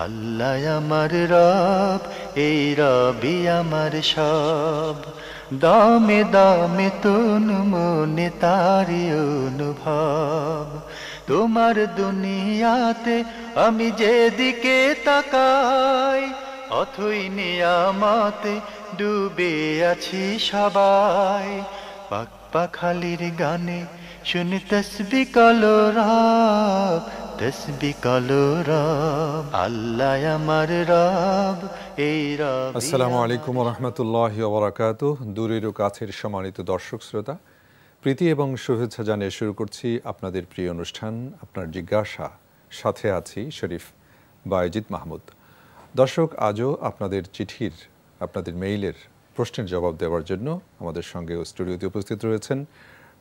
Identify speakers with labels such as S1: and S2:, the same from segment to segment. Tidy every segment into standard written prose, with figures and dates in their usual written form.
S1: আল্লাহ আমার রব, এই রবি আমার সব, দামে দামে তন মনে তারি অনুভব। তোমার দুনিয়াতে আমি যেদিকে তাকাই, অথই নিয়ামতে ডুবে আছি সবাই। পাক পাখালির গানে শুনি তসবিহ কলরব, তসবিহ কলরব। আল্লাহ আমার রব, এই রব।
S2: আসসালামু আলাইকুম রহমতুল্লাহি ওয়া বারাকাতুহু। দূরের ও কাছের সম্মানিত দর্শক শ্রোতা, প্রীতি এবং শুভেচ্ছা জানিয়ে শুরু করছি আপনাদের প্রিয় অনুষ্ঠান আপনার জিজ্ঞাসা। সাথে আছি শরীফ বায়েজিদ মাহমুদ। দর্শক, আজও আপনাদের চিঠির, আপনাদের মেইলের প্রশ্নের জবাব দেওয়ার জন্য আমাদের সঙ্গে স্টুডিওতে উপস্থিত রয়েছেন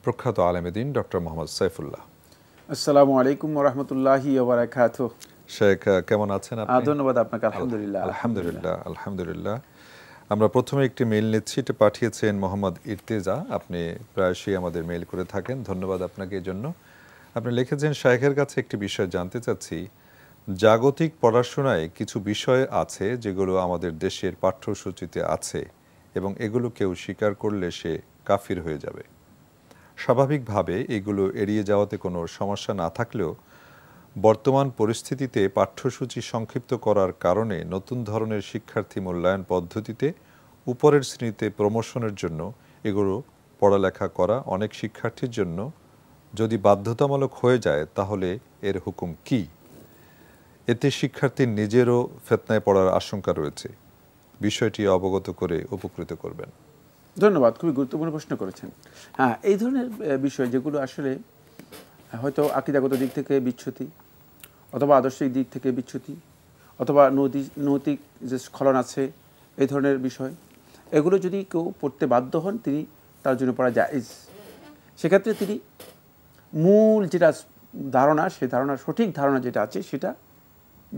S2: প্রখ্যাত আলেমেদিন ডক্টর মোহাম্মদ সাইফুল্লাহ।
S3: আসসালামু আলাইকুম ওয়া রাহমাতুল্লাহি ওয়া বারাকাতুহু।
S2: শেখ, কেমন আছেন আপনি?
S3: ধন্যবাদ আপনাকে। আলহামদুলিল্লাহ
S2: আলহামদুলিল্লাহ আলহামদুলিল্লাহ। আমরা প্রথমে একটি মেইল নিচ্ছি, এটা পাঠিয়েছেন মোহাম্মদ ইর্তেজা। আপনি প্রায়শই আমাদের মেইল করে থাকেন, ধন্যবাদ আপনাকে এর জন্য। আপনি লিখেছেন, শায়েখের কাছে একটি বিষয় জানতে চাচ্ছি। জাগতিক পড়াশোনায় কিছু বিষয় আছে যেগুলো আমাদের দেশের পাঠ্যসূচিতে আছে এবং এগুলো কেউ স্বীকার করলে সে কাফির হয়ে যাবে। স্বাভাবিকভাবে এগুলো এড়িয়ে যাওয়াতে কোনো সমস্যা না থাকলেও বর্তমান পরিস্থিতিতে পাঠ্যসূচি সংক্ষিপ্ত করার কারণে নতুন ধরনের শিক্ষার্থী মূল্যায়ন পদ্ধতিতে উপরের শ্রেণীতে প্রমোশনের জন্য এগুলো পড়ালেখা করা অনেক শিক্ষার্থীর জন্য যদি বাধ্যতামূলক হয়ে যায় তাহলে এর হুকুম কি? এতে শিক্ষার্থীর নিজেরও ফিতনায় পড়ার আশঙ্কা রয়েছে। বিষয়টি অবগত করে উপকৃত করবেন।
S3: ধন্যবাদ, খুবই গুরুত্বপূর্ণ প্রশ্ন করেছেন। হ্যাঁ, এই ধরনের বিষয় যেগুলো আসলে হয়তো আকীদাগত দিক থেকে বিচ্যুতি, অথবা আদর্শিক দিক থেকে বিচ্যুতি, অথবা নৈতিক যে স্খলন আছে, এই ধরনের বিষয়, এগুলো যদি কেউ পড়তে বাধ্য হন, তিনি তার জন্য পড়া জায়েজ। সেক্ষেত্রে তিনি মূল যেটা ধারণা, সেই ধারণা, সঠিক ধারণা যেটা আছে সেটা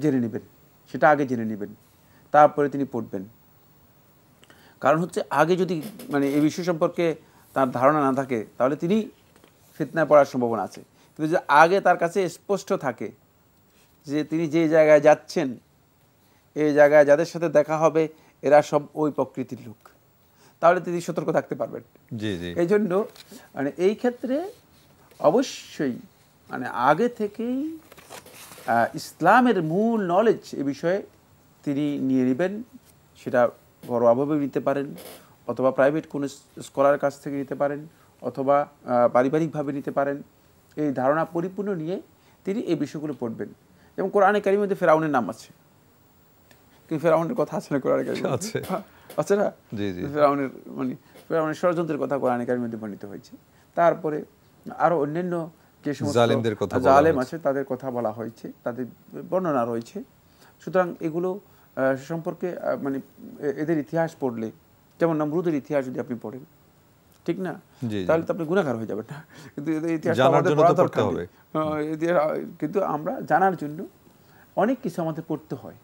S3: জেনে নেবেন, সেটা আগে জেনে নেবেন, তারপরে তিনি পড়বেন। কারণ হচ্ছে, আগে যদি এই বিষয় সম্পর্কে তার ধারণা না থাকে তাহলে তিনি ফিতনায় পড়ার সম্ভাবনা আছে। কিন্তু যে আগে তার কাছে স্পষ্ট থাকে যে তিনি যে জায়গায় যাচ্ছেন, এই জায়গায় যাদের সাথে দেখা হবে এরা সব ওই প্রকৃতির লোক, তাহলে তিনি সতর্ক থাকতে পারবেন। এই জন্য এই ক্ষেত্রে অবশ্যই আগে থেকেই ইসলামের মূল নলেজ এ বিষয়ে তিনি নিয়ে নেবেন। সেটা ঘরোয়াভাবে নিতে পারেন, অথবা প্রাইভেট কোনো স্কলারের কাছ থেকে নিতে পারেন, অথবা পারিবারিকভাবে নিতে পারেন। এই ধারণা পরিপূর্ণ নিয়ে তিনি এই বিষয়গুলো পড়বেন। যেমন কোরআনে কারীমের মধ্যে ফেরাউনের নাম আছে, কিন্তু ফেরাউনের কথা আছে না কোরআনে কারীমে? আছে না? ফেরাউনের ষড়যন্ত্রের কথা কোরআনে কারীমের মধ্যে বর্ণিত হয়েছে। তারপরে আরো অন্যান্য যে সমস্ত জালেম আছে তাদের কথা বলা হয়েছে, তাদের বর্ণনা রয়েছে। সুতরাং এগুলো সম্পর্কে এদের ইতিহাস পড়লে, যেমন নমরুদের ইতিহাস যদি আপনি পড়েন, ঠিক না, তাহলে তো আপনি গুনাহগার হয়ে যাবেন না। কিন্তু এদের ইতিহাস আমাদের পড়া দরকার হবে। কিন্তু আমরা জানার জন্য অনেক কিছু আমাদের পড়তে হয়,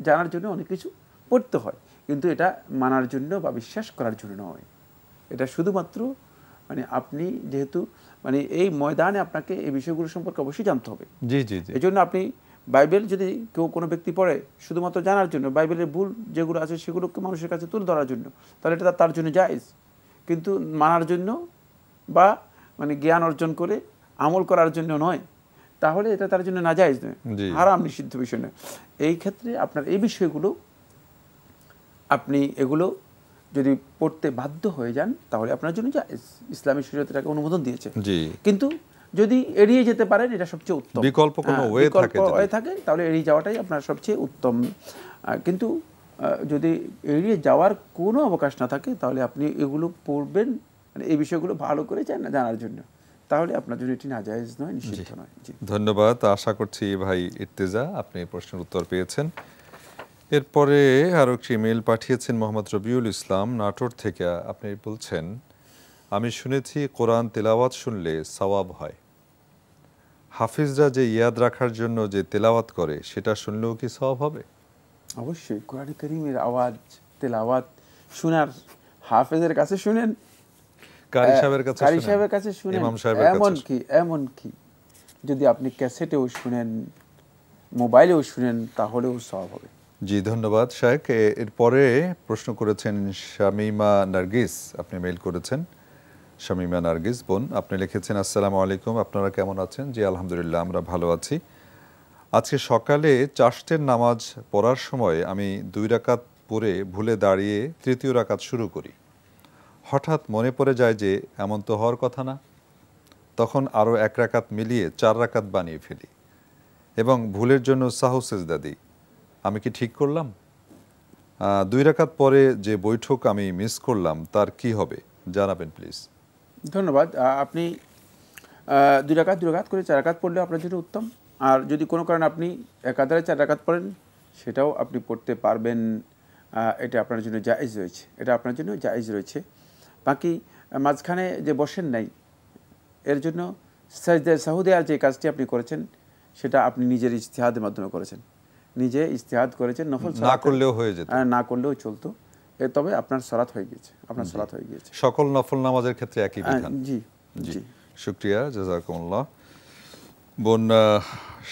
S3: জানার জন্য অনেক কিছু পড়তে হয়, কিন্তু এটা মানার জন্য বা বিশ্বাস করার জন্য নয়। এটা শুধুমাত্র আপনি যেহেতু এই ময়দানে আপনাকে এই বিষয়গুলো সম্পর্কে অবশ্যই জানতে হবে। এই জন্য আপনি বাইবেল যদি কেউ কোনো ব্যক্তি পড়ে শুধুমাত্র জানার জন্য, বাইবেলের ভুল যেগুলো আছে সেগুলোকে মানুষের কাছে তুলে ধরার জন্য, তাহলে এটা তার জন্য জায়েজ। কিন্তু মানার জন্য বা জ্ঞান অর্জন করে আমল করার জন্য নয়, তাহলে এটা তার জন্য নাজায়েজ নয়, হারাম, নিষিদ্ধ বিষয় নয়। এই ক্ষেত্রে আপনার এই বিষয়গুলো আপনি এগুলো যদি পড়তে বাধ্য হয়ে যান তাহলে আপনার জন্য জায়েজ, ইসলামী শরীয়ত এটাকে অনুমোদন দিয়েছে। কিন্তু যদি এড়িয়ে যেতে পারেন এটা সবচেয়ে উত্তম।
S2: বিকল্প কোনো ওয়ে
S3: থাকে তাহলে এড়িয়ে যাওয়াটাই আপনার সবচেয়ে উত্তম। কিন্তু যদি এড়িয়ে যাওয়ার কোনো অবকাশ না থাকে তাহলে আপনি এগুলো পড়বেন, এই বিষয়গুলো ভালো করে জানার জন্য, তাহলে আপনার জন্য এটি নাজায়েজ নয়, নিষিদ্ধ নয়।
S2: ধন্যবাদ। আশা করছি ভাই ইর্তেজা আপনি প্রশ্নের উত্তর পেয়েছেন। এরপরে আরও একটি মেইল পাঠিয়েছেন মোহাম্মদ রবিউল ইসলাম, নাটোর থেকে। আপনি বলছেন, আমি শুনেছি কোরআন তেলাওয়াত শুনলে সওয়াব হয়। হাফিজরা যে ইয়াদ রাখার জন্য যে তেলাওয়াত করে সেটা শুনলেও কি সওয়াব হবে?
S3: অবশ্যই। কোরআন কারীমের আওয়াজ, তেলাওয়াত শোনার, হাফেজের কাছে শুনেন,
S2: কারি সাহেবের কাছে শুনেন,
S3: ইমাম সাহেবের কাছে, এমনকি যদি আপনি ক্যাসেটেও শুনেন, মোবাইলেও শুনেন তাহলেও সওয়াব হবে।
S2: জি ধন্যবাদ শায়েখ। এরপরে প্রশ্ন করেছেন শামীমা নার্গিস, আপনি মেইল করেছেন। শামীমা নার্গিস বোন, আপনি লিখেছেন আসসালামু আলাইকুম, আপনারা কেমন আছেন? জি আলহামদুলিল্লাহ, আমরা ভালো আছি। আজকে সকালে চাশতের নামাজ পড়ার সময় আমি 2 রাকাত পড়ে ভুলে দাঁড়িয়ে 3য় রাকাত শুরু করি। হঠাৎ মনে পড়ে যায় যে এমন তো হওয়ার কথা না। তখন আরও 1 রাকাত মিলিয়ে 4 রাকাত বানিয়ে ফেলি এবং ভুলের জন্য সাহু সেজদা দিই। আমি কি ঠিক করলাম? 2 রাকাত পরে যে বৈঠক আমি মিস করলাম তার কি হবে জানাবেন প্লিজ।
S3: ধন্যবাদ। আপনি 2 রাকাত করে 4 রাকাত পড়লে আপনার জন্য উত্তম। আর যদি কোনো কারণে আপনি একাধারে 4 রাকাত পড়েন সেটাও আপনি পড়তে পারবেন, এটা আপনার জন্য জায়েজ রয়েছে, এটা আপনার জন্য জায়েজ রয়েছে। বাকি মাঝখানে যে বসেন নাই, এর জন্য সাজদায়ে সাহু দেওয়ার যে কাজটি আপনি করেছেন সেটা আপনি নিজের ইজতিহাদের মাধ্যমে করেছেন, নিজে ইজতিহাদ করেছেন। নফল
S2: না করলেও হয়ে যেত,
S3: না করলেও চলতো, তবে আপনার সালাত হয়ে গিয়েছে, আপনার সালাত হয়ে গিয়েছে।
S2: সকল নফল নামাজের ক্ষেত্রে একই বিধান।
S3: জি
S2: জি শুকরিয়া, জাযাকুমুল্লাহ। বোন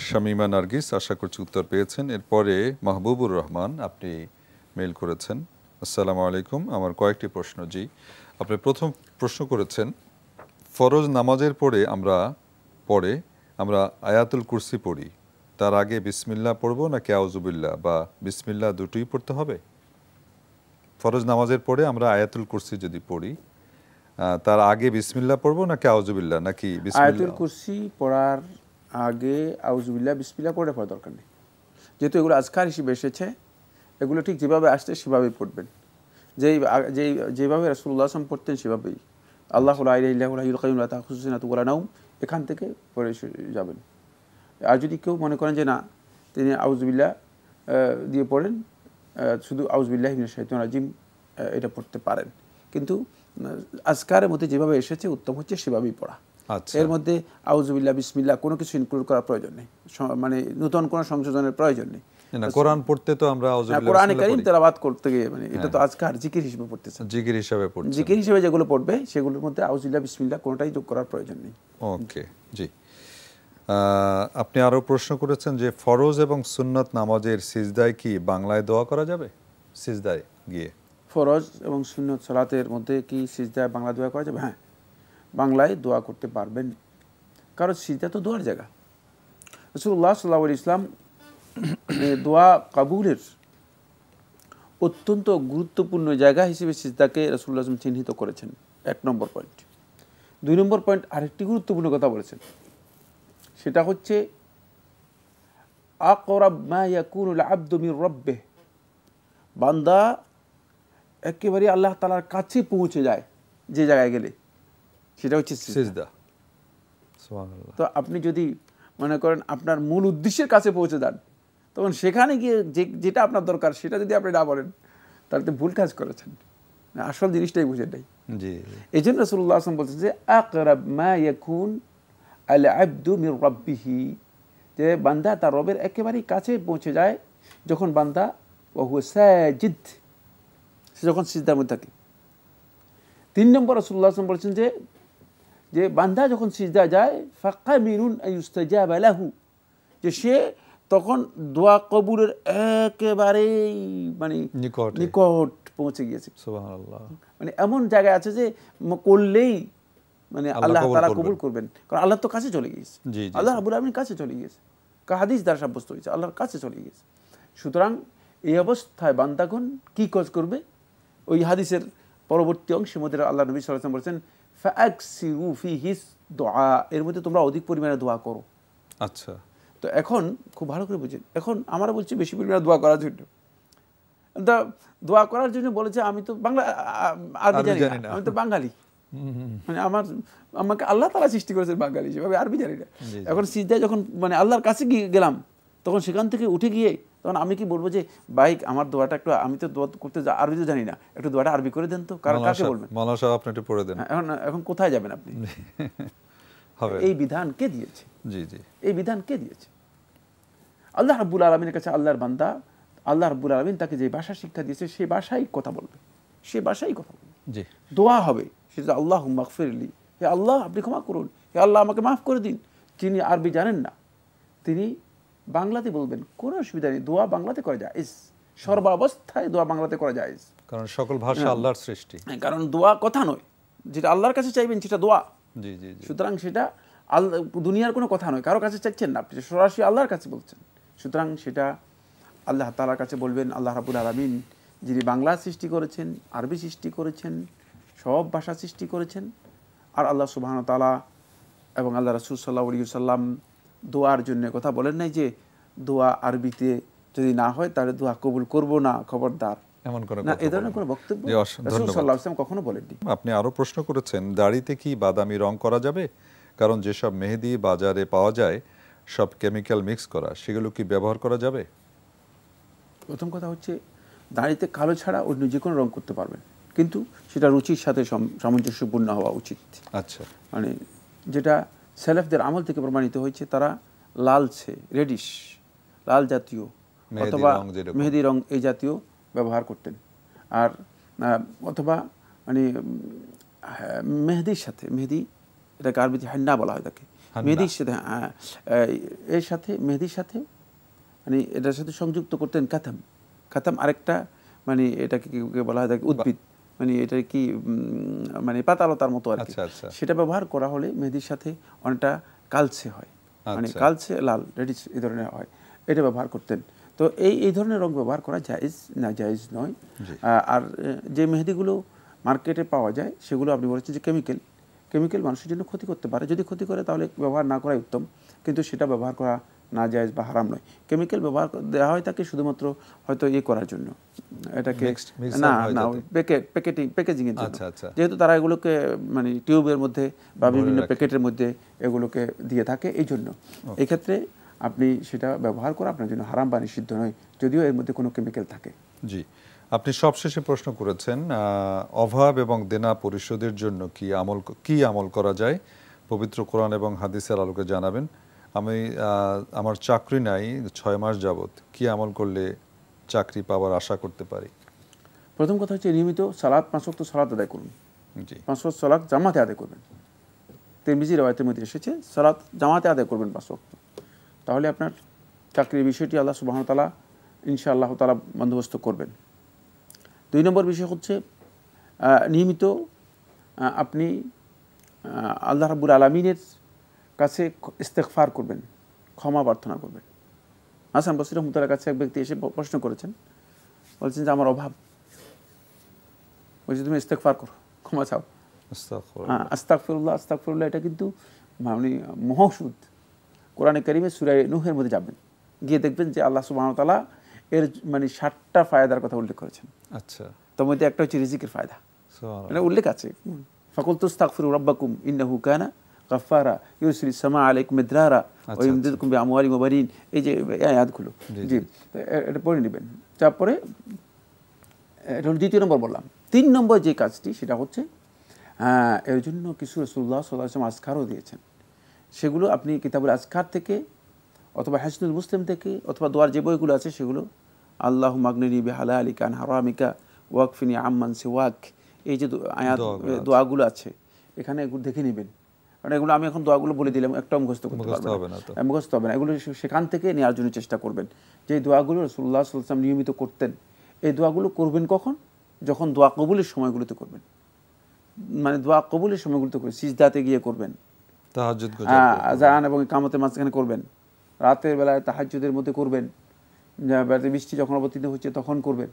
S2: শামীমা নার্গিস, আশা করছি উত্তর পেয়েছেন। এরপরে মাহবুবুর রহমান, আপনি মেইল করেছেন। আসসালামু আলাইকুম, আমার কয়েকটি প্রশ্ন। জি, আপনি প্রথম প্রশ্ন করেছেন ফরজ নামাজের পরে আমরা আয়াতুল কুরসি পড়ি, তার আগে বিসমিল্লাহ পড়ব নাকি আউযুবিল্লাহ বা বিসমিল্লাহ দুটোই পড়তে হবে? ফরজ নামাজের পরে আমরা আয়াতুল কুরসি যদি পড়ি, তার আগে বিসমিল্লাহ পড়ব নাকি আউযুবিল্লাহ, নাকি
S3: আয়াতুল কুরসি পড়ার আগে আউযুবিল্লাহ বিসমিল্লাহ পড়ে পড়ার দরকার নেই, যেহেতু এগুলো আজকার হিসেবে এসেছে। এগুলো ঠিক যেভাবে আসছে সেভাবেই পড়বেন, যেভাবে রাসূলুল্লাহ সাল্লাল্লাহু আলাইহি ওয়াসাল্লাম পড়তেন সেভাবেই। আল্লাহু লা ইলাহা ইল্লা হুল হাইয়ুল কাইয়্যুম লা তাখুযুহু সিনাতুন ওয়া লা নাওম, এখান থেকে পড়ে যাবেন। আর যদি কেউ মনে করেন যে না, তিনি আউযুবিল্লাহ দিয়ে পড়েন, শুধু আউযুবিল্লাহি মিনাশ শাইতানির রাজিম এটা পড়তে পারেন, কিন্তু আজকারের মধ্যে যেভাবে এসেছে উত্তম হচ্ছে সেভাবেই পড়া। এর মধ্যে আউযুবিল্লাহ বিসমিল্লাহ কোনো কিছু ইনক্লুড করার প্রয়োজন নেই, মানে নতুন কোনো সংযোজনের প্রয়োজন নেই।
S2: কোরআন পড়তে তো আমরা আউযুবিল্লাহ
S3: কোরআনে কারীম তেলাওয়াত করতে গিয়ে মানে এটা তো আজকার জিকির হিসেবে পড়তেছে,
S2: জিকির হিসেবে পড়ছে,
S3: জিকির হিসেবে যেগুলো পড়বে সেগুলোর মধ্যে আউযুবিল্লাহ বিসমিল্লাহ কোনোটাই যোগ করার প্রয়োজন নেই।
S2: ওকে, জি। আপনি আরো প্রশ্ন করেছেন যে ফরজ এবং সুন্নত নামাজের সিজদায় কি বাংলায় দোয়া করা যাবে? সিজদায় গিয়ে
S3: ফরজ এবং সুন্নত সালাতের মধ্যে কি সিজদায় বাংলা দোয়া করা যাবে? হ্যাঁ, বাংলায় দোয়া করতে পারবেন, কারণ সিজদা তো দোয়ার জায়গা। রাসূলুল্লাহ সাল্লাল্লাহু আলাইহি ওয়াসাল্লাম দোয়া কাবুলের অত্যন্ত গুরুত্বপূর্ণ জায়গা হিসেবে সিজদাকে রাসূলুল্লাহ সাল্লাল্লাহু আলাইহি ওয়াসাল্লাম চিহ্নিত করেছেন, 1 নম্বর পয়েন্ট। 2 নম্বর পয়েন্ট আরেকটি গুরুত্বপূর্ণ কথা বলেছেন, সেটা হচ্ছে আকরাব মা ইয়াকুনুল আবদু মির রাব্বিহ, বান্দা একেবারে আল্লাহ তাআলার কাছে পৌঁছে যায় যে জায়গায় গেলে, সেটা হচ্ছে সিজদা। সুবহানাল্লাহ। তো আপনি যদি মনে করেন আপনার মূল উদ্দেশ্যের কাছে পৌঁছে যান, তখন সেখানে গিয়ে যেটা আপনার দরকার সেটা যদি আপনি না বলেন, তাহলে তো ভুল কাজ করেছেন, আসল জিনিসটাই বুঝেন নাই। জি, এই জন্য রাসূলুল্লাহ সাল্লাল্লাহু আলাইহি ওয়াসাল্লাম বলছেন যে আকরাব মা ইয়াকুন আল আবদু মির রাব্বিহি, যে বান্দা তার রবের একেবারেই কাছে পৌঁছে যায় যখন বান্দা ওয়া হুয়া সাজিদ, সে যখন সিজদার মধ্যে থাকে। 3 নম্বর রাসূলুল্লাহ সাল্লাল্লাহু আলাইহি ওয়াসাল্লাম বলছেন যে বান্দা যখন সিজদা যায় ফাকামিনুন আইয়ুস্তাজাবা লাহু, যে সে তখন দোয়া কবুলের একেবারেই মানে নিকট পৌঁছে গিয়েছে। সুবহানাল্লাহ। মানে এমন জায়গায় আছে যে করলেই মানে আল্লাহ তাআলা কবুল করবেন, কারণ আল্লাহ তো কাছে চলে গিয়েছে, আল্লাহ রাব্বুল আলামিন কাছে চলে গিয়েছে, হাদিস দ্বারা সাব্যস্ত হয়েছে আল্লাহর কাছে চলে গিয়েছে। সুতরাং এই অবস্থায় বান্দাগণ কি কাজ করবে? ওই হাদিসের পরবর্তী অংশের মধ্যে আল্লাহ নবী সাল্লাল্লাহু আলাইহি ওয়াসাল্লাম বলেছেন ফাআকসিরু ফিহি দুআ, এর মধ্যে তোমরা অধিক পরিমাণে দোয়া করো। আচ্ছা, তো এখন খুব ভালো করে বুঝেন, এখন আমরা বলছি বেশি পরিমাণে দোয়া করার জন্য, দোয়া করার জন্য বলেছে আমি তো বাংলা আরবি জানি না, আমি তো বাঙালি, মানে আমাকে আল্লাহ তাআলা সৃষ্টি করেছেন বাঙালি হিসেবে, আরবি জানি না। এখন সিজদায় যখন মানে আল্লাহর কাছে গেলাম, তখন সেখান থেকে উঠে গিয়ে তখন আমি কি বলবো যে ভাই আমার দোয়াটা একটু, আমি তো দোয়া করতে আরবি তো জানি না, একটু দোয়াটা আরবি করে দেন তো, কাকে বলবেন? মাওলানা সাহেব আপনি একটু পড়ে দেন। এখন কোথায় যাবেন আপনি? এই বিধান কে দিয়েছে? জি জি, এই বিধান কে দিয়েছে? আল্লাহ রাব্বুল আলামিনের কাছে আল্লাহর বান্দা, আল্লাহ রাব্বুল আলামিন তাকে যে ভাষা শিক্ষা দিয়েছে সেই ভাষাই কথা বলবে, সে ভাষাই কথা বলবে। জি, দোয়া হবে সেটা আল্লাহুম্মা গফিরলি, হে আল্লাহ আপনি ক্ষমা করুন, হে আল্লাহ আমাকে মাফ করে দিন। যিনি আরবি জানেন না তিনি বাংলাতে বলবেন, কোনো অসুবিধা নেই। দোয়া বাংলাতে করা যায়, সর্বাবস্থায় দোয়া বাংলাতে করা যায়,
S2: কারণ সকল ভাষা আল্লাহর সৃষ্টি।
S3: কারণ দোয়া কথা নয়, যেটা আল্লাহর কাছে চাইবেন সেটা দোয়া।
S2: জি জি জি।
S3: সুতরাং সেটা আল্লাহ, দুনিয়ার কোনো কথা নয়, কারো কাছে চাইছেন না, আপনি সরাসরি আল্লাহর কাছে বলছেন। সুতরাং সেটা আল্লাহ তাআলার কাছে বলবেন। আল্লাহ রাব্বুল আলামিন যিনি বাংলা সৃষ্টি করেছেন, আরবি সৃষ্টি করেছেন, সব ভাষা সৃষ্টি করেছেন, আর আল্লাহ সুবহানাহু ওয়া তাআলা এবং আল্লাহ রাসূল সাল্লাল্লাহু আলাইহি ওয়াসাল্লাম দোয়ার জন্য কথা বলেন নাই যে দোয়া আরবিতে যদি না হয় তাহলে দোয়া কবুল করব না, খবরদার,
S2: এমন কোনো
S3: না,
S2: কথা
S3: এই ধরনের
S2: বলেন।
S3: কোনো বক্তব্য
S2: জি,
S3: রাসূল
S2: ধন্যবাদ।
S3: সাল্লাল্লাহু আলাইহি ওয়াসাল্লাম কখনো বলেননি।
S2: আপনি আরো প্রশ্ন করেছেন, দাড়িতে কি বাদামি রং করা যাবে? কারণ যেসব মেহেদি বাজারে পাওয়া যায় সব কেমিক্যাল মিক্স করা, সেগুলো কি ব্যবহার করা যাবে?
S3: প্রথম কথা হচ্ছে, দাড়িতে কালো ছাড়া অন্য যে কোনো রং করতে পারবেন, কিন্তু সেটা রুচির সাথে সামঞ্জস্যপূর্ণ হওয়া উচিত।
S2: আচ্ছা।
S3: মানে যেটা সেলেফদের আমল থেকে প্রমাণিত হয়েছে, তারা লালচে, রেডিশ, লাল জাতীয়
S2: মেহেদি
S3: অথবা
S2: রং যেরকম।
S3: মেহেদি রং এই জাতীয় ব্যবহার করতেন। আর অথবা মানে মেহেদির সাথে, মেহেদি এটাকে আরবিতে হান্না বলা হয় তাকে,
S2: হান্না।
S3: মেহেদির সাথে, এর সাথে, মেহেদির সাথে মানে এটার সাথে সংযুক্ত করতেন কাতাম। কাতাম আরেকটা মানে এটাকে কি বলা হয় তাকে, উদ্ভিদ, মানে এটা কি মানে পাতালতার মতো আর কি।
S2: আচ্ছা আচ্ছা।
S3: সেটা ব্যবহার করা হলে মেহেদির সাথে অনেকটা কালচে হয়, মানে
S2: আচ্ছা।
S3: কালচে লাল, রেডিশ এই ধরনের হয়, এটা ব্যবহার করতেন। তো এই ধরনের রং ব্যবহার করা জায়েজ না, জায়েজ নয়। আর যে মেহেদিগুলো মার্কেটে পাওয়া যায় সেগুলো আপনি বলেছেন যে কেমিক্যাল মানুষের জন্য ক্ষতি করতে পারে, যদি ক্ষতি করে তাহলে ব্যবহার না করাই উত্তম, কিন্তু সেটা ব্যবহার করা না জায়েজ বা হারাম নয়। কেমিক্যাল ব্যবহার দেওয়া হয় তাকে শুধুমাত্র হয়তো ইয়ে করার জন্য, এটাকে না না প্যাকেজিং এর জন্য।
S2: আচ্ছা আচ্ছা।
S3: যেহেতু তারা এগুলোকে মানে টিউবের মধ্যে বা বিভিন্ন প্যাকেটের মধ্যে এগুলোকে দিয়ে থাকে, এই জন্য এই ক্ষেত্রে আপনি সেটা ব্যবহার করা আপনার জন্য হারাম বা নিষিদ্ধ নয়, যদিও এর মধ্যে কোনো কেমিক্যাল থাকে।
S2: জি। আপনি সবশেষে প্রশ্ন করেছেন, অভাব এবং দেনা পরিশোধের জন্য কি আমল করা যায়, পবিত্র কোরআন এবং হাদিসের আলোকে জানাবেন। আমি আমার চাকরি নাই 6 মাস যাবত, কি আমল করলে চাকরি পাওয়ার আশা করতে পারি?
S3: প্রথম কথা হচ্ছে নিয়মিত সালাত, 5 ওয়াক্ত সালাত আদায় করুন।
S2: জি।
S3: 5 ওয়াক্ত সালাত জামাতে আদায় করবেন। তিরমিজি রওয়ায়াতের মধ্যে এসেছে সালাত জামাতে আদায় করবেন 5 ওয়াক্ত, তাহলে আপনার চাকরির বিষয়টি আল্লাহ সুবহানাহু ওয়া তাআলা ইনশাআল্লাহ তাআলা বন্দোবস্ত করবেন। 2 নম্বর বিষয় হচ্ছে নিয়মিত আপনি আল্লাহ রাব্বুল আলামিনের কাছে ইস্তেগফার করবেন, ক্ষমা প্রার্থনা করবেন। হাসান বসরি রাহমাতুল্লাহর কাছে এক ব্যক্তি এসে প্রশ্ন করেছেন, বলছেন যে আমার অভাব, বলছে তুমি ইস্তেগফার করো, ক্ষমা চাও। আস্তাগফিরুল্লাহ, এটা কিন্তু মানে মহৌষধ। কোরআনে কারিমে সূরা নূহের মধ্যে যাবেন, গিয়ে দেখবেন যে আল্লাহ সুবহানাহু ওয়া তাআলা এর মানে 60টা ফায়দার কথা উল্লেখ করেছেন।
S2: আচ্ছা।
S3: তার মধ্যে একটা হচ্ছে রিজিকের ফায়দা,
S2: সুবহানাল্লাহ।
S3: মানে উল্লেখ আছে, ফাকুলতু আস্তাগফিরু রাব্বাকুম ইন্নাহু কানা গাফফারা ইউরসিলিস সামা আলাইকুম মিদরারা ওয়া ইমদিদকুম বিআমওয়ালিন ওয়া বানিন, এই যে আয়াতগুলো, জি এটা পড়ে নেবেন। তারপরে এটা হলো 2 নম্বর বললাম। 3 নম্বর যে কাজটি সেটা হচ্ছে এর জন্য কিছু রাসূলুল্লাহ সাল্লাল্লাহু আলাইহি ওয়াসাল্লাম আজকারও দিয়েছেন, সেগুলো আপনি কিতাবুল আজকার থেকে অথবা হিসনুল মুসলিম থেকে অথবা দোয়ার যে বইগুলো আছে সেগুলো, আল্লাহুম্মা আগনিনি বিহালালিকা আন হারামিকা ওয়াকফিনি আম্মান সিওয়াক, এই যে আয়াত দোয়াগুলো আছে এখানে এগুলো দেখে নেবেন। কারণ এগুলো আমি এখন দোয়াগুলো বলে দিলাম, একটা মুখস্থ করতে পারবেন না, মুখস্থ হবে না, এগুলো সেখান থেকে নেওয়ার জন্য চেষ্টা করবেন। যে দোয়াগুলো রাসূলুল্লাহ সাল্লাল্লাহু আলাইহি ওয়াসাল্লাম নিয়মিত করতেন, এই দোয়াগুলো করবেন কখন? যখন দোয়া কবুলের সময়গুলোতে করবেন, মানে দোয়া কবুলের সময়গুলোতে করবেন, সিজদাতে গিয়ে করবেন,
S2: তাহাজ্জুদ
S3: আযান এবং ইকামতের মাঝখানে করবেন, রাতের বেলায় তাহাজ্জুদের মধ্যে করবেন, বৃষ্টি যখন অবতীর্ণ হচ্ছে তখন করবেন,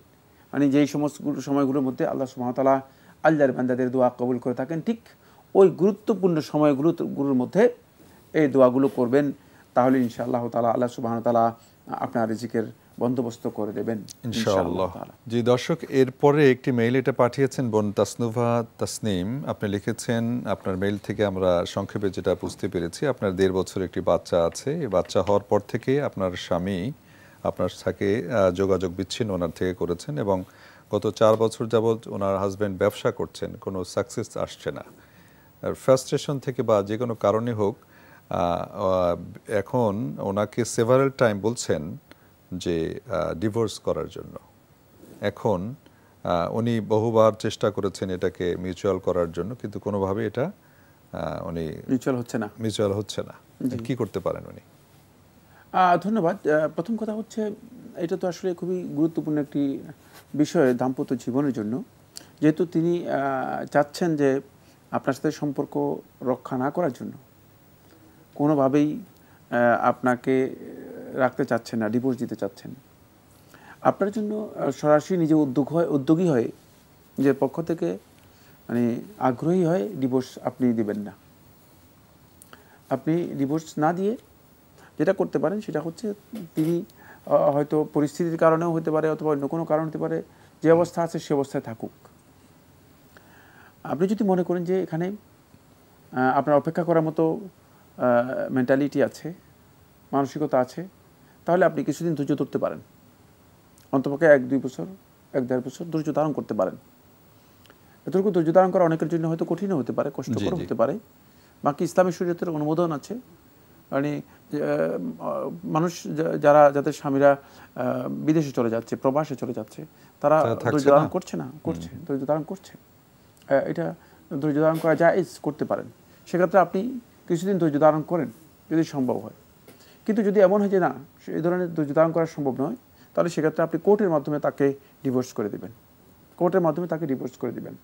S3: মানে যেই সমস্ত সময়গুলোর মধ্যে আল্লাহ সুবহানাহু ওয়া তাআলা আল্লাহর বান্দাদের দোয়া কবুল করে থাকেন, ঠিক ওই গুরুত্বপূর্ণ সময়গুলোর মধ্যে এই দোয়াগুলো করবেন, তাহলে ইনশাআল্লাহ তাআলা আল্লাহ সুবহানাহু ওয়া তাআলা আপনার রিজিকের বন্দোবস্ত করে দেবেন
S2: ইনশাআল্লাহ। জি দর্শক, এরপরে একটি মেইল এটা পাঠিয়েছেন বোন তাসনুভা তাসনিম। আপনি লিখেছেন, আপনার মেইল থেকে আমরা সংক্ষেপে যেটা বুঝতে পেরেছি, আপনার 1.5 বছর একটি বাচ্চা আছে। এই বাচ্চা হওয়ার পর থেকে আপনার স্বামী আপনার সাথে যোগাযোগ বিচ্ছিন্ন ওনার থেকে করেছেন এবং গত 4 বছর যাবৎ ওনার হাজব্যান্ড ব্যবসা করছেন, কোনো সাকসেস আসছে না। ফ্রাস্ট্রেশন থেকে বা যে কোনো কারণে হোক এখন ওনাকে সেভারাল টাইম বলছেন যে ডিভোর্স করার জন্য। এখন উনি বহুবার চেষ্টা করেছেন এটাকে মিউচুয়াল করার জন্য, কিন্তু কোনোভাবে এটা উনি মিউচুয়াল হচ্ছে না। কি করতে পারেন উনি?
S3: ধন্যবাদ। প্রথম কথা হচ্ছে, এটা তো আসলে খুবই গুরুত্বপূর্ণ একটি বিষয় দাম্পত্য জীবনের জন্য। যেহেতু তিনি চাচ্ছেন যে আপনার সাথে সম্পর্ক রক্ষা না করার জন্য, কোনোভাবেই আপনাকে রাখতে চাচ্ছেন না, ডিভোর্স দিতে চাচ্ছেন, আপনার জন্য সরাসরি নিজে উদ্যোগী হয়ে নিজের পক্ষ থেকে মানে আগ্রহী হয় ডিভোর্স আপনি দিবেন না। আপনি ডিভোর্স না দিয়ে যেটা করতে পারেন সেটা হচ্ছে, তিনি হয়তো পরিস্থিতির কারণেও হতে পারে অথবা অন্য কোনো কারণ হতে পারে, যে অবস্থা আছে সে অবস্থায় থাকুক। আপনি যদি মনে করেন যে এখানে আপনার অপেক্ষা করার মতো মেন্টালিটি আছে, মানসিকতা আছে, তাহলে আপনি কিছুদিন ধৈর্য ধরতে পারেন। অন্তপক্ষে 1-2 বছর, 1-1.5 বছর ধৈর্য ধারণ করতে পারেন। এতটুকু ধৈর্য ধারণ করা অনেকের জন্য হয়তো কঠিনও হতে পারে, কষ্টকর হতে পারে। বাকি ইসলামী শরীয়তের অনুমোদন আছে, মানে মানুষ যাদের স্বামীরা বিদেশে চলে যাচ্ছে, প্রবাসে চলে যাচ্ছে, তারা ধৈর্য ধারণ করছে না, ধৈর্য ধারণ করছে। এটা ধৈর্য ধারণ করা জায়েজ, করতে পারেন। সেক্ষেত্রে আপনি কিছুদিন ধৈর্য ধারণ করেন যদি সম্ভব হয়। কিন্তু যদি এমন হয় যে না, এই ধরনের ধৈর্য ধারণ করা সম্ভব নয়, তাহলে সেক্ষেত্রে আপনি কোর্টের মাধ্যমে তাকে ডিভোর্স করে দেবেন।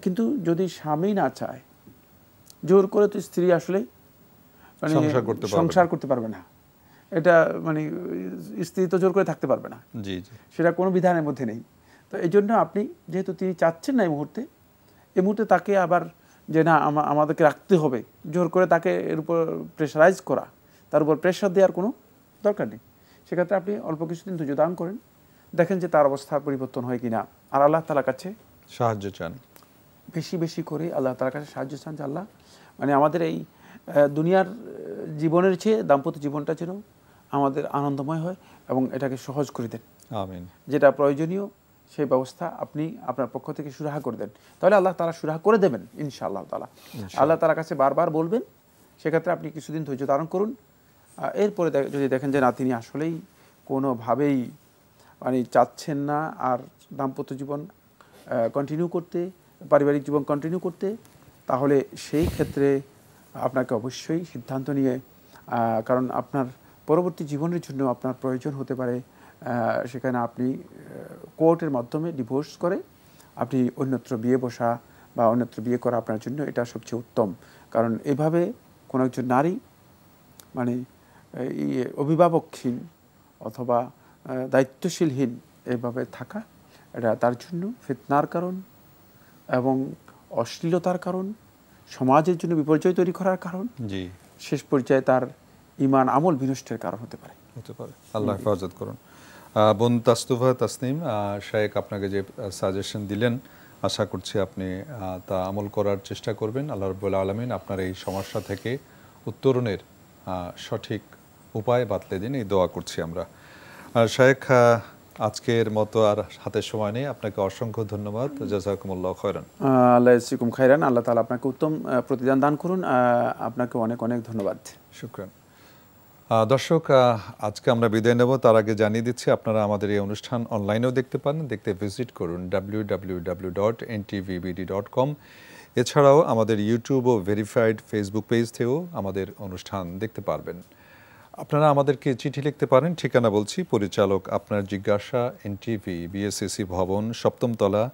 S3: কিন্তু যদি স্বামী না চায়, জোর করে তো স্ত্রী আসলে মানে সংসার করতে পারবে না। এটা মানে স্ত্রী তো জোর করে থাকতে পারবে না, সেটা কোনো বিধানের মধ্যে নেই। তো এই জন্য আপনি, যেহেতু তিনি চাচ্ছেন না এই মুহূর্তে তাকে আবার যে না আমাদেরকে রাখতে হবে, জোর করে তাকে এর উপর প্রেশারাইজ করা, তার উপর প্রেশার দেওয়ার কোনো দরকার নেই। সেক্ষেত্রে আপনি অল্প কিছুদিন ধৈর্য ধারণ করেন, দেখেন যে তার অবস্থা পরিবর্তন হয় কিনা। আর আল্লাহ তাআলার কাছে
S2: সাহায্য চান,
S3: বেশি বেশি করে আল্লাহ তাআলার কাছে সাহায্য চান যে আল্লাহ মানে আমাদের এই দুনিয়ার জীবনের চেয়ে দাম্পত্য জীবনটা যেন আমাদের আনন্দময় হয় এবং এটাকে সহজ করে দেন।
S2: আমিন।
S3: যেটা প্রয়োজনীয় সেই ব্যবস্থা আপনি আপনার পক্ষ থেকে সুরাহা করে দেন, তাহলে আল্লাহ তাআলা সুরাহা করে দেবেন ইনশাআল্লাহ তাআলা। আল্লাহ তাআলার কাছে বারবার বলবেন, সেক্ষেত্রে আপনি কিছুদিন ধৈর্য ধারণ করুন। এরপরে যদি দেখেন যে না, তিনি আসলেই কোনোভাবেই মানে চাচ্ছেন না আর দাম্পত্য জীবন কন্টিনিউ করতে, পারিবারিক জীবন কন্টিনিউ করতে, তাহলে সেই ক্ষেত্রে আপনাকে অবশ্যই সিদ্ধান্ত নিয়ে, কারণ আপনার পরবর্তী জীবনের জন্য আপনার প্রয়োজন হতে পারে, সেখানে আপনি কোর্টের মাধ্যমে ডিভোর্স করে আপনি অন্যত্র বিয়ে বসা বা অন্যত্র বিয়ে করা আপনার জন্য এটা সবচেয়ে উত্তম। কারণ এভাবে কোনো একজন নারী মানে অভিভাবকহীন অথবা দায়িত্বশীলহীন এভাবে থাকা, এটা তার জন্য ফিতনার কারণ এবং অশ্লীলতার কারণ, সমাজের জন্য বিপর্যয় তৈরি করার কারণ, শেষ পর্যায়ে তার ঈমান আমল বিনষ্টের কারণ হতে পারে।
S2: আল্লাহ হেফাজত করুন। বোন তাসতুফা তাসনিম, শায়েখ আপনাকে যে সাজেশন দিলেন, আশা করছি আপনি তা আমল করার চেষ্টা করবেন। আল্লাহ রাব্বুল আলামিন আপনার এই সমস্যা থেকে উত্তরণের সঠিক উপায় বাতলে দিন, এই দোয়া করছি আমরা। শায়েখ, আজকের মতো আর হাতে সময় নেই, আপনাকে অসংখ্য ধন্যবাদ। জাযাকুমুল্লাহু খায়রান।
S3: আল্লাহ ইয়াসিকুম খায়রান। আল্লাহ তাআলা আপনাকে উত্তম প্রতিদান দান করুন। আপনাকে অনেক অনেক ধন্যবাদ।
S2: শুকরান। দর্শক, আজকে আমরা বিদায় নেব, তার আগে জানিয়ে দিচ্ছি আপনারা আমাদের এই অনুষ্ঠান অনলাইনেও দেখতে পারেন। দেখতে ভিজিট করুন www.ntvbd.com। এছাড়াও আমাদের ইউটিউব ও ভেরিফাইড ফেসবুক পেজ থেকেও আমাদের অনুষ্ঠান দেখতে পারবেন। আপনারা আমাদেরকে চিঠি লিখতে পারেন, ঠিকানা বলছি, পরিচালক আপনার জিজ্ঞাসা, এনটিভি, বিএসসিসি ভবন, 7ম তলা,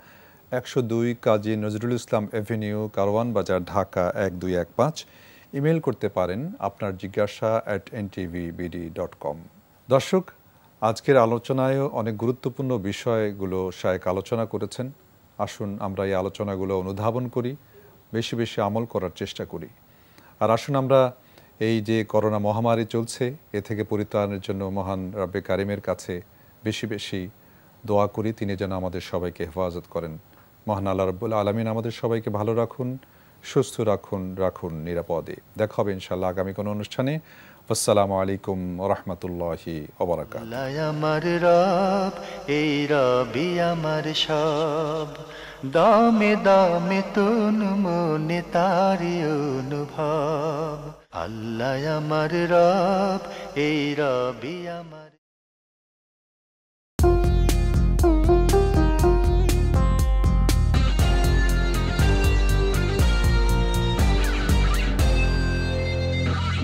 S2: 102 কাজী নজরুল ইসলাম এভিনিউ, কারওয়ান বাজার, ঢাকা 1215। ইমেল করতে পারেন আপনার জিজ্ঞাসা @ntvbd.com। দর্শক, আজকের আলোচনায়ও অনেক গুরুত্বপূর্ণ বিষয়গুলো শায়েখ আলোচনা করেছেন। আসুন আমরা এই আলোচনাগুলো অনুধাবন করি, বেশি বেশি আমল করার চেষ্টা করি। আর আসুন আমরা এই যে করোনা মহামারী চলছে, এ থেকে পরিত্রাণের জন্য মহান রব্বে কারিমের কাছে বেশি বেশি দোয়া করি, তিনি যেন আমাদের সবাইকে হেফাজত করেন। মহান আল্লাহ রাব্বুল আলামিন আমাদের সবাইকে ভালো রাখুন, সুস্থ রাখুন নিরাপদে। দেখা হবে ইনশাআল্লাহ আগামী কোনো অনুষ্ঠানে। আসসালামু আলাইকুম ওয়া রাহমাতুল্লাহি ওয়া বারাকাতুহু।
S1: আল্লাহ আমার রব, এই রবি আমার সব, দামে দামে তুন মনে তারি অনুভব। আল্লাহ আমার রব, এই রবি আমার